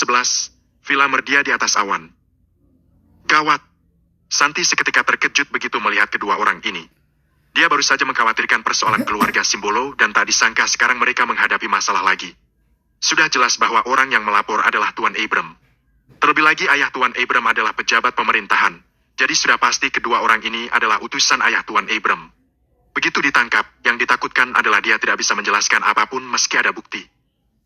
11. Villa Merdia di atas awan. Gawat. Santi seketika terkejut begitu melihat kedua orang ini. Dia baru saja mengkhawatirkan persoalan keluarga Simbolo dan tak disangka sekarang mereka menghadapi masalah lagi. Sudah jelas bahwa orang yang melapor adalah Tuan Abram. Terlebih lagi ayah Tuan Abram adalah pejabat pemerintahan. Jadi sudah pasti kedua orang ini adalah utusan ayah Tuan Abram. Begitu ditangkap, yang ditakutkan adalah dia tidak bisa menjelaskan apapun meski ada bukti.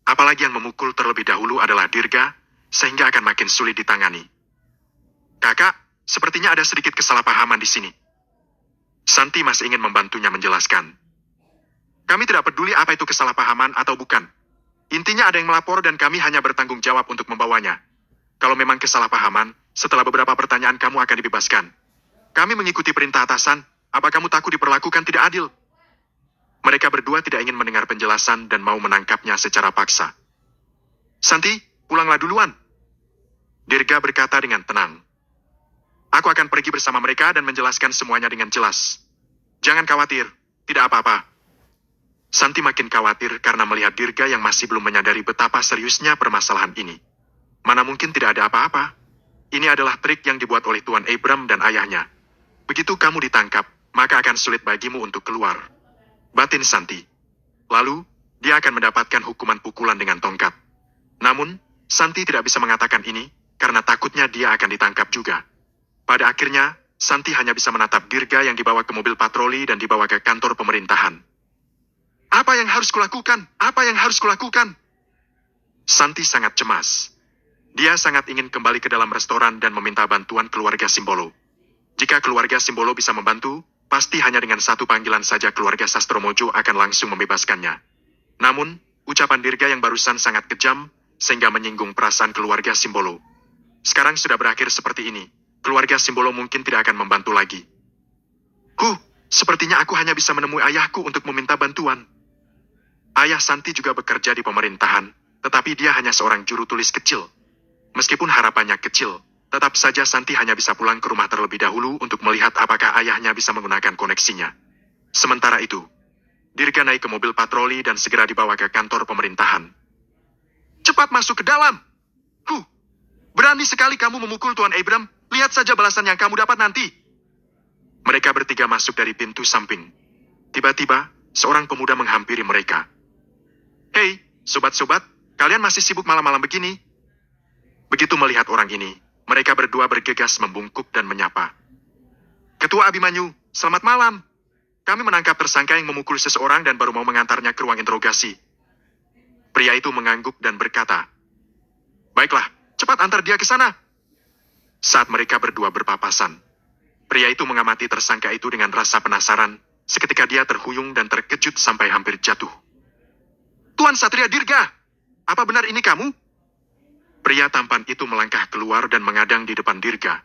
Apalagi yang memukul terlebih dahulu adalah Dirga, sehingga akan makin sulit ditangani. Kakak, sepertinya ada sedikit kesalahpahaman di sini. Santi masih ingin membantunya menjelaskan. Kami tidak peduli apa itu kesalahpahaman atau bukan. Intinya ada yang melapor dan kami hanya bertanggung jawab untuk membawanya. Kalau memang kesalahpahaman, setelah beberapa pertanyaan kamu akan dibebaskan. Kami mengikuti perintah atasan, apa kamu takut diperlakukan tidak adil? Mereka berdua tidak ingin mendengar penjelasan dan mau menangkapnya secara paksa. Santi, pulanglah duluan. Dirga berkata dengan tenang. Aku akan pergi bersama mereka dan menjelaskan semuanya dengan jelas. Jangan khawatir, tidak apa-apa. Santi makin khawatir karena melihat Dirga yang masih belum menyadari betapa seriusnya permasalahan ini. Mana mungkin tidak ada apa-apa. Ini adalah trik yang dibuat oleh Tuan Abram dan ayahnya. Begitu kamu ditangkap, maka akan sulit bagimu untuk keluar. Batin Santi. Lalu, dia akan mendapatkan hukuman pukulan dengan tongkat. Namun, Santi tidak bisa mengatakan ini, karena takutnya dia akan ditangkap juga. Pada akhirnya, Santi hanya bisa menatap Dirga yang dibawa ke mobil patroli dan dibawa ke kantor pemerintahan. Apa yang harus kulakukan? Apa yang harus kulakukan? Santi sangat cemas. Dia sangat ingin kembali ke dalam restoran dan meminta bantuan keluarga Simbolo. Jika keluarga Simbolo bisa membantu, pasti hanya dengan satu panggilan saja keluarga Sastromojo akan langsung membebaskannya. Namun, ucapan Dirga yang barusan sangat kejam, sehingga menyinggung perasaan keluarga Simbolo. Sekarang sudah berakhir seperti ini. Keluarga Simbolo mungkin tidak akan membantu lagi. Sepertinya aku hanya bisa menemui ayahku untuk meminta bantuan. Ayah Santi juga bekerja di pemerintahan, tetapi dia hanya seorang juru tulis kecil. Meskipun harapannya kecil, tetap saja Santi hanya bisa pulang ke rumah terlebih dahulu untuk melihat apakah ayahnya bisa menggunakan koneksinya. Sementara itu, Dirga naik ke mobil patroli dan segera dibawa ke kantor pemerintahan. Cepat masuk ke dalam! Berani sekali kamu memukul Tuan Abram, lihat saja balasan yang kamu dapat nanti. Mereka bertiga masuk dari pintu samping. Tiba-tiba, seorang pemuda menghampiri mereka. Hei, sobat-sobat, kalian masih sibuk malam-malam begini? Begitu melihat orang ini, mereka berdua bergegas membungkuk dan menyapa. Ketua Abimanyu, selamat malam. Kami menangkap tersangka yang memukul seseorang dan baru mau mengantarnya ke ruang interogasi. Pria itu mengangguk dan berkata, Baiklah, cepat antar dia ke sana. Saat mereka berdua berpapasan, pria itu mengamati tersangka itu dengan rasa penasaran, seketika dia terhuyung dan terkejut sampai hampir jatuh. Tuan Satria Dirga, apa benar ini kamu? Pria tampan itu melangkah keluar dan mengadang di depan Dirga.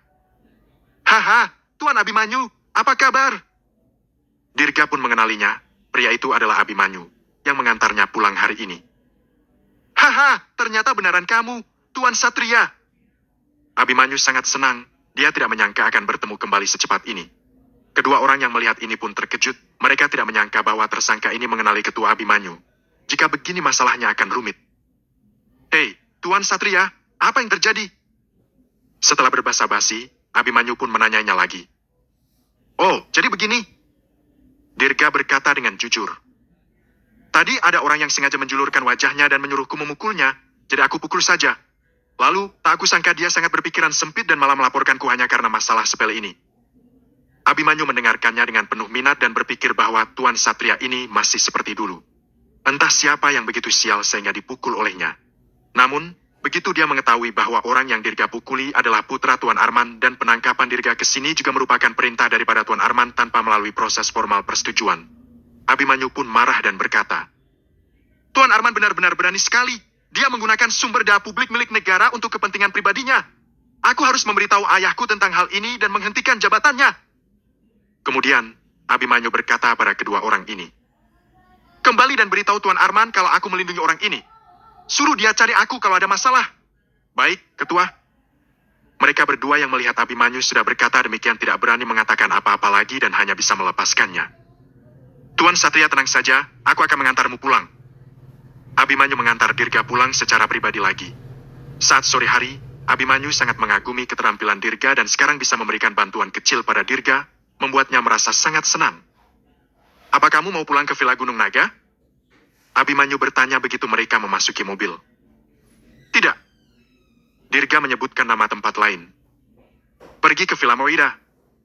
Haha, Tuan Abimanyu, apa kabar? Dirga pun mengenalinya, pria itu adalah Abimanyu, yang mengantarnya pulang hari ini. Haha, ternyata benaran kamu, Tuan Satria. Abimanyu sangat senang, dia tidak menyangka akan bertemu kembali secepat ini. Kedua orang yang melihat ini pun terkejut, mereka tidak menyangka bahwa tersangka ini mengenali ketua Abimanyu. Jika begini masalahnya akan rumit. Hei, Tuan Satria, apa yang terjadi? Setelah berbasa-basi, Abimanyu pun menanyanya lagi. Oh, jadi begini. Dirga berkata dengan jujur. Tadi ada orang yang sengaja menjulurkan wajahnya dan menyuruhku memukulnya, jadi aku pukul saja. Lalu, tak aku sangka dia sangat berpikiran sempit dan malah melaporkanku hanya karena masalah sepele ini. Abimanyu mendengarkannya dengan penuh minat dan berpikir bahwa Tuan Satria ini masih seperti dulu. Entah siapa yang begitu sial sehingga dipukul olehnya. Namun, begitu dia mengetahui bahwa orang yang Dirga pukuli adalah putra Tuan Arman dan penangkapan Dirga ke sini juga merupakan perintah daripada Tuan Arman tanpa melalui proses formal persetujuan. Abimanyu pun marah dan berkata, Tuan Arman benar-benar berani sekali. Dia menggunakan sumber daya publik milik negara untuk kepentingan pribadinya. Aku harus memberitahu ayahku tentang hal ini dan menghentikan jabatannya. Kemudian, Abimanyu berkata pada kedua orang ini. Kembali dan beritahu Tuan Arman kalau aku melindungi orang ini. Suruh dia cari aku kalau ada masalah. Baik, Ketua. Mereka berdua yang melihat Abimanyu sudah berkata demikian tidak berani mengatakan apa-apa lagi dan hanya bisa melepaskannya. Tuan Satria tenang saja, aku akan mengantarmu pulang. Abimanyu mengantar Dirga pulang secara pribadi lagi. Saat sore hari, Abimanyu sangat mengagumi keterampilan Dirga dan sekarang bisa memberikan bantuan kecil pada Dirga, membuatnya merasa sangat senang. Apa kamu mau pulang ke Villa Gunung Naga? Abimanyu bertanya begitu mereka memasuki mobil. Tidak. Dirga menyebutkan nama tempat lain. Pergi ke Villa Moira.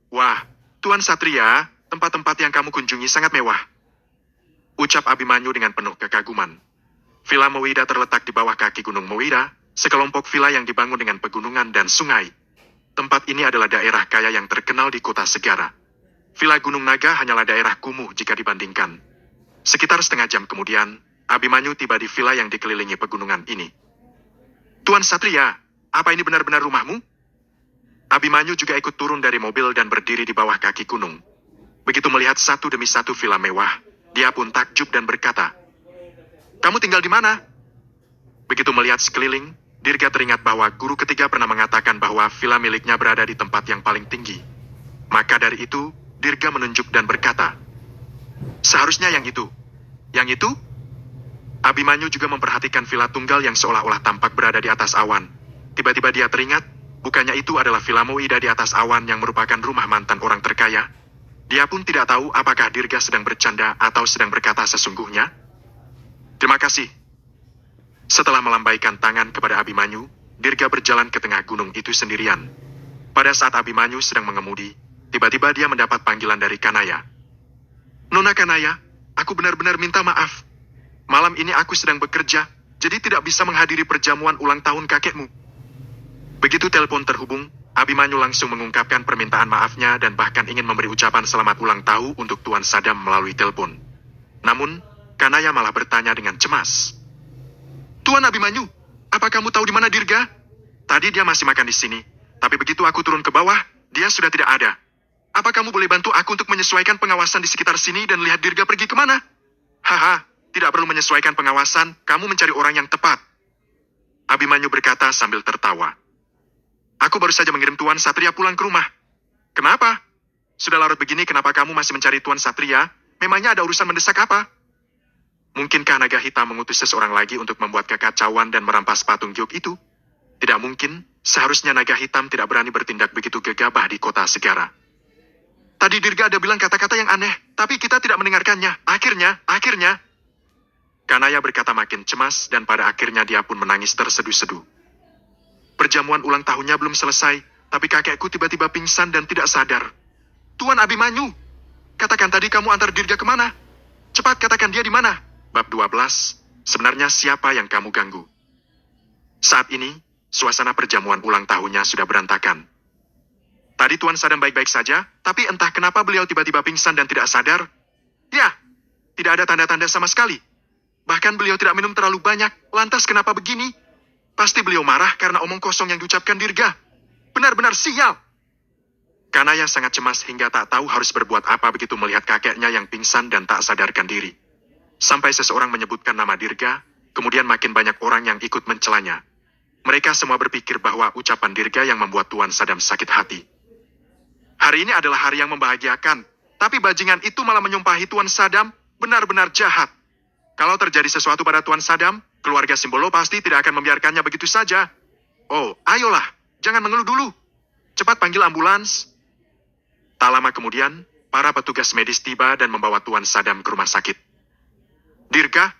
Wah, Tuan Satria, tempat-tempat yang kamu kunjungi sangat mewah. Ucap Abimanyu dengan penuh kekaguman. Villa Moira terletak di bawah kaki Gunung Moira, sekelompok villa yang dibangun dengan pegunungan dan sungai. Tempat ini adalah daerah kaya yang terkenal di kota Segara. Villa Gunung Naga hanyalah daerah kumuh jika dibandingkan. Sekitar setengah jam kemudian, Abimanyu tiba di villa yang dikelilingi pegunungan ini. Tuan Satria, apa ini benar-benar rumahmu? Abimanyu juga ikut turun dari mobil dan berdiri di bawah kaki gunung. Begitu melihat satu demi satu villa mewah, dia pun takjub dan berkata, "Kamu tinggal di mana?" Begitu melihat sekeliling, Dirga teringat bahwa guru ketiga pernah mengatakan bahwa villa miliknya berada di tempat yang paling tinggi. Maka dari itu, Dirga menunjuk dan berkata, "Seharusnya yang itu." "Yang itu?" Abimanyu juga memperhatikan villa tunggal yang seolah-olah tampak berada di atas awan. Tiba-tiba dia teringat, bukannya itu adalah Villa Moida di atas awan yang merupakan rumah mantan orang terkaya. Dia pun tidak tahu apakah Dirga sedang bercanda atau sedang berkata sesungguhnya. "Terima kasih." Setelah melambaikan tangan kepada Abimanyu, Dirga berjalan ke tengah gunung itu sendirian. Pada saat Abimanyu sedang mengemudi, tiba-tiba dia mendapat panggilan dari Kanaya. "Nona Kanaya, aku benar-benar minta maaf. Malam ini aku sedang bekerja, jadi tidak bisa menghadiri perjamuan ulang tahun kakekmu." Begitu telepon terhubung, Abimanyu langsung mengungkapkan permintaan maafnya dan bahkan ingin memberi ucapan selamat ulang tahun untuk Tuan Sadam melalui telepon. Namun, Kanaya malah bertanya dengan cemas. "Tuan Abimanyu, apa kamu tahu di mana Dirga? Tadi dia masih makan di sini, tapi begitu aku turun ke bawah, dia sudah tidak ada. Apa kamu boleh bantu aku untuk menyesuaikan pengawasan di sekitar sini dan lihat Dirga pergi kemana?" "Haha, tidak perlu menyesuaikan pengawasan, kamu mencari orang yang tepat," Abimanyu berkata sambil tertawa. "Aku baru saja mengirim Tuan Satria pulang ke rumah." "Kenapa? Sudah larut begini kenapa kamu masih mencari Tuan Satria? Memangnya ada urusan mendesak apa?" "Mungkinkah naga hitam mengutus seseorang lagi untuk membuat kekacauan dan merampas patung giok itu?" "Tidak mungkin, seharusnya naga hitam tidak berani bertindak begitu gegabah di kota Segara." "Tadi Dirga ada bilang kata-kata yang aneh, tapi kita tidak mendengarkannya. Akhirnya. Kanaya berkata makin cemas dan pada akhirnya dia pun menangis terseduh-seduh. "Perjamuan ulang tahunnya belum selesai, tapi kakekku tiba-tiba pingsan dan tidak sadar." "Tuan Abimanyu, katakan tadi kamu antar Dirga kemana? Cepat katakan dia di mana." Bab 12, sebenarnya siapa yang kamu ganggu? Saat ini, suasana perjamuan ulang tahunnya sudah berantakan. Tadi Tuan Sadam baik-baik saja, tapi entah kenapa beliau tiba-tiba pingsan dan tidak sadar. Ya, tidak ada tanda-tanda sama sekali. Bahkan beliau tidak minum terlalu banyak, lantas kenapa begini? Pasti beliau marah karena omong kosong yang diucapkan Dirga. Benar-benar sial. Kanaya sangat cemas hingga tak tahu harus berbuat apa begitu melihat kakeknya yang pingsan dan tak sadarkan diri. Sampai seseorang menyebutkan nama Dirga, kemudian makin banyak orang yang ikut mencelanya. Mereka semua berpikir bahwa ucapan Dirga yang membuat Tuan Sadam sakit hati. Hari ini adalah hari yang membahagiakan, tapi bajingan itu malah menyumpahi Tuan Sadam benar-benar jahat. Kalau terjadi sesuatu pada Tuan Sadam, keluarga Simbolo pasti tidak akan membiarkannya begitu saja. "Oh, ayolah, jangan mengeluh dulu. Cepat panggil ambulans." Tak lama kemudian, para petugas medis tiba dan membawa Tuan Sadam ke rumah sakit. "Dirga?"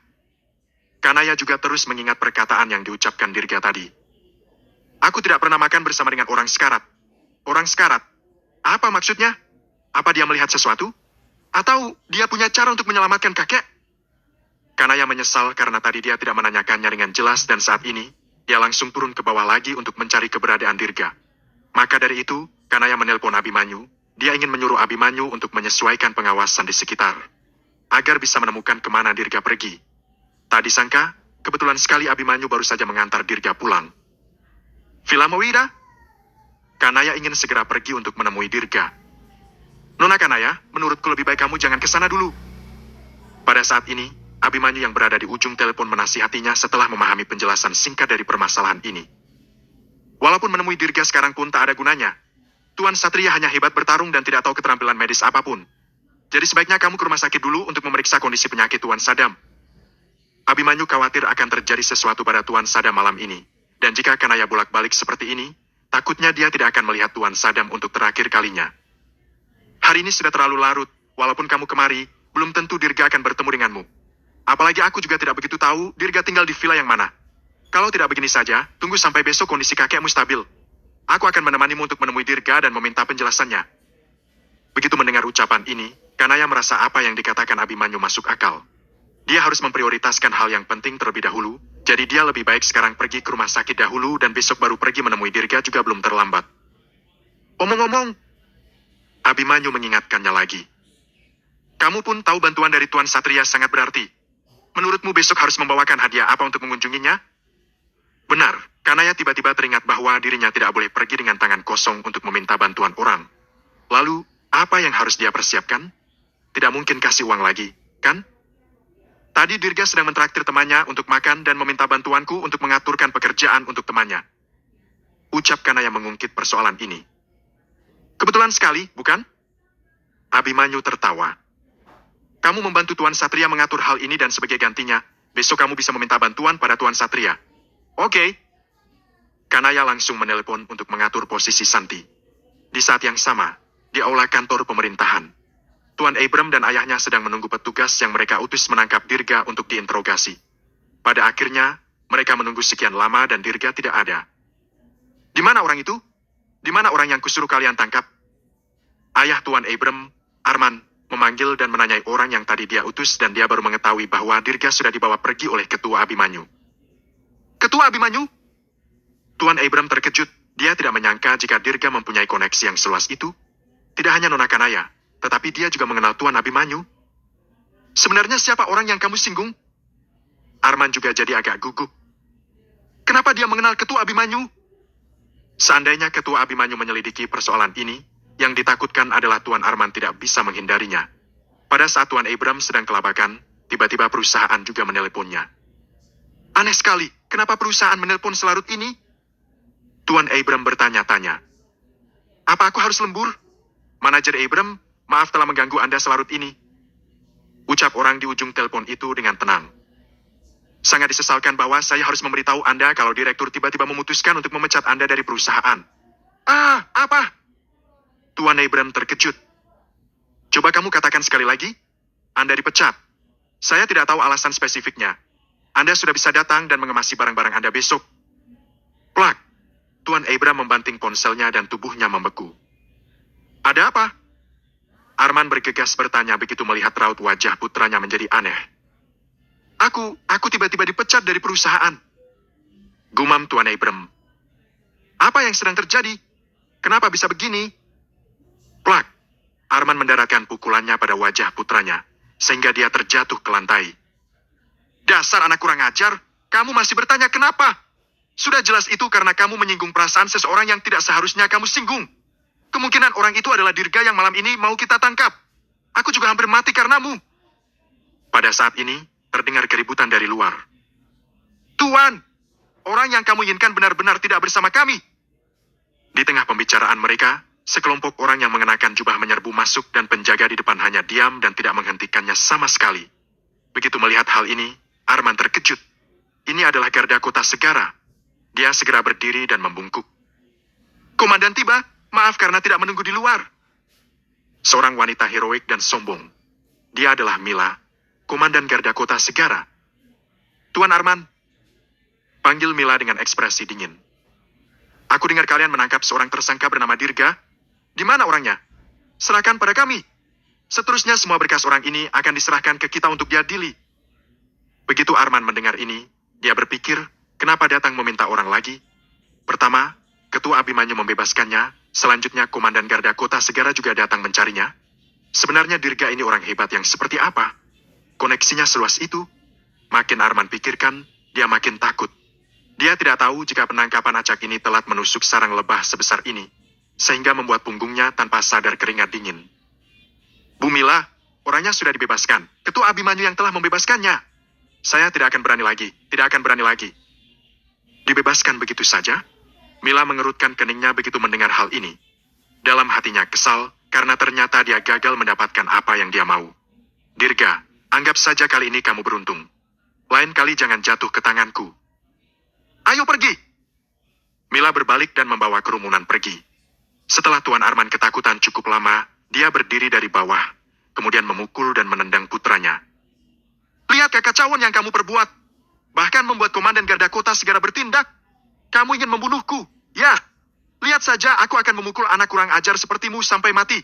Kanaya juga terus mengingat perkataan yang diucapkan Dirga tadi. "Aku tidak pernah makan bersama dengan orang sekarat." "Orang sekarat? Apa maksudnya? Apa dia melihat sesuatu? Atau dia punya cara untuk menyelamatkan kakek?" Kanaya menyesal karena tadi dia tidak menanyakannya dengan jelas dan saat ini, dia langsung turun ke bawah lagi untuk mencari keberadaan Dirga. Maka dari itu, Kanaya menelpon Abimanyu. Dia ingin menyuruh Abimanyu untuk menyesuaikan pengawasan di sekitar, agar bisa menemukan kemana Dirga pergi. Tak disangka, kebetulan sekali Abimanyu baru saja mengantar Dirga pulang. "Villa Moida?" Kanaya ingin segera pergi untuk menemui Dirga. "Nona Kanaya, menurutku lebih baik kamu jangan ke sana dulu." Pada saat ini, Abimanyu yang berada di ujung telepon menasihatinya setelah memahami penjelasan singkat dari permasalahan ini. Walaupun menemui Dirga sekarang pun tak ada gunanya. Tuan Satria hanya hebat bertarung dan tidak tahu keterampilan medis apapun. Jadi sebaiknya kamu ke rumah sakit dulu untuk memeriksa kondisi penyakit Tuan Sadam. Abimanyu khawatir akan terjadi sesuatu pada Tuan Sadam malam ini. Dan jika Kanaya bolak-balik seperti ini, takutnya dia tidak akan melihat Tuan Sadam untuk terakhir kalinya. Hari ini sudah terlalu larut, walaupun kamu kemari, belum tentu Dirga akan bertemu denganmu. Apalagi aku juga tidak begitu tahu Dirga tinggal di villa yang mana. Kalau tidak begini saja, tunggu sampai besok kondisi kakekmu stabil. Aku akan menemanimu untuk menemui Dirga dan meminta penjelasannya. Begitu mendengar ucapan ini, Kanaya merasa apa yang dikatakan Abimanyu masuk akal. Dia harus memprioritaskan hal yang penting terlebih dahulu, jadi dia lebih baik sekarang pergi ke rumah sakit dahulu dan besok baru pergi menemui Dirga juga belum terlambat. Omong-omong, Abimanyu mengingatkannya lagi. Kamu pun tahu bantuan dari Tuan Satria sangat berarti. Menurutmu besok harus membawakan hadiah apa untuk mengunjunginya? Benar, Kanaya tiba-tiba teringat bahwa dirinya tidak boleh pergi dengan tangan kosong untuk meminta bantuan orang. Lalu, apa yang harus dia persiapkan? Tidak mungkin kasih uang lagi, kan? Tadi Dirga sedang mentraktir temannya untuk makan dan meminta bantuanku untuk mengaturkan pekerjaan untuk temannya. Ucap Kanaya mengungkit persoalan ini. Kebetulan sekali, bukan? Abimanyu tertawa. Kamu membantu Tuan Satria mengatur hal ini dan sebagai gantinya, besok kamu bisa meminta bantuan pada Tuan Satria. Oke. Kanaya langsung menelepon untuk mengatur posisi Santi. Di saat yang sama, di aula kantor pemerintahan, Tuan Abram dan ayahnya sedang menunggu petugas yang mereka utus menangkap Dirga untuk diinterogasi. Pada akhirnya, mereka menunggu sekian lama dan Dirga tidak ada. Di mana orang itu? Di mana orang yang kusuruh kalian tangkap? Ayah Tuan Abram, Arman, memanggil dan menanyai orang yang tadi dia utus dan dia baru mengetahui bahwa Dirga sudah dibawa pergi oleh Ketua Abimanyu. Ketua Abimanyu? Tuan Abram terkejut. Dia tidak menyangka jika Dirga mempunyai koneksi yang seluas itu. Tidak hanya Nona Kanaya, tetapi dia juga mengenal Tuan Abimanyu. Sebenarnya siapa orang yang kamu singgung? Arman juga jadi agak gugup. Kenapa dia mengenal Ketua Abimanyu? Seandainya Ketua Abimanyu menyelidiki persoalan ini, yang ditakutkan adalah Tuan Arman tidak bisa menghindarinya. Pada saat Tuan Abram sedang kelabakan, tiba-tiba perusahaan juga menelponnya. Aneh sekali, kenapa perusahaan menelpon selarut ini? Tuan Abram bertanya-tanya. Apa aku harus lembur? Manajer Abram, maaf telah mengganggu Anda selarut ini. Ucap orang di ujung telepon itu dengan tenang. Sangat disesalkan bahwa saya harus memberitahu Anda kalau direktur tiba-tiba memutuskan untuk memecat Anda dari perusahaan. Ah, apa? Tuan Abram terkejut. Coba kamu katakan sekali lagi. Anda dipecat. Saya tidak tahu alasan spesifiknya. Anda sudah bisa datang dan mengemasi barang-barang Anda besok. Plak. Tuan Abram membanting ponselnya dan tubuhnya membeku. Ada apa? Arman bergegas bertanya begitu melihat raut wajah putranya menjadi aneh. Aku tiba-tiba dipecat dari perusahaan. Gumam Tuan Abram. Apa yang sedang terjadi? Kenapa bisa begini? Plak. Arman mendaratkan pukulannya pada wajah putranya, sehingga dia terjatuh ke lantai. Dasar anak kurang ajar, kamu masih bertanya kenapa? Sudah jelas itu karena kamu menyinggung perasaan seseorang yang tidak seharusnya kamu singgung. Kemungkinan orang itu adalah Dirga yang malam ini mau kita tangkap. Aku juga hampir mati karenamu. Pada saat ini, terdengar keributan dari luar. Tuan, orang yang kamu inginkan benar-benar tidak bersama kami. Di tengah pembicaraan mereka, sekelompok orang yang mengenakan jubah menyerbu masuk dan penjaga di depan hanya diam dan tidak menghentikannya sama sekali. Begitu melihat hal ini, Arman terkejut. Ini adalah Garda Kota Segara. Dia segera berdiri dan membungkuk. Komandan tiba, maaf karena tidak menunggu di luar. Seorang wanita heroik dan sombong. Dia adalah Mila, Komandan Garda Kota Segara. Tuan Arman, panggil Mila dengan ekspresi dingin. Aku dengar kalian menangkap seorang tersangka bernama Dirga. Di mana orangnya? Serahkan pada kami. Seterusnya semua berkas orang ini akan diserahkan ke kita untuk diadili. Begitu Arman mendengar ini, dia berpikir, kenapa datang meminta orang lagi? Pertama, Ketua Abimanyu membebaskannya, selanjutnya Komandan Garda Kota Segara juga datang mencarinya. Sebenarnya Dirga ini orang hebat yang seperti apa? Koneksinya seluas itu. Makin Arman pikirkan, dia makin takut. Dia tidak tahu jika penangkapan acak ini telat menusuk sarang lebah sebesar ini, sehingga membuat punggungnya tanpa sadar keringat dingin. Bu Mila, orangnya sudah dibebaskan. Ketua Abimanyu yang telah membebaskannya. Saya tidak akan berani lagi, tidak akan berani lagi. Dibebaskan begitu saja? Mila mengerutkan keningnya begitu mendengar hal ini. Dalam hatinya kesal, karena ternyata dia gagal mendapatkan apa yang dia mau. Dirga, anggap saja kali ini kamu beruntung. Lain kali jangan jatuh ke tanganku. Ayo pergi! berbalik dan membawa kerumunan pergi. Setelah Tuan Arman ketakutan cukup lama, dia berdiri dari bawah, kemudian memukul dan menendang putranya. Lihat kekacauan yang kamu perbuat. Bahkan membuat komandan garda kota segera bertindak. Kamu ingin membunuhku. Ya, lihat saja aku akan memukul anak kurang ajar sepertimu sampai mati.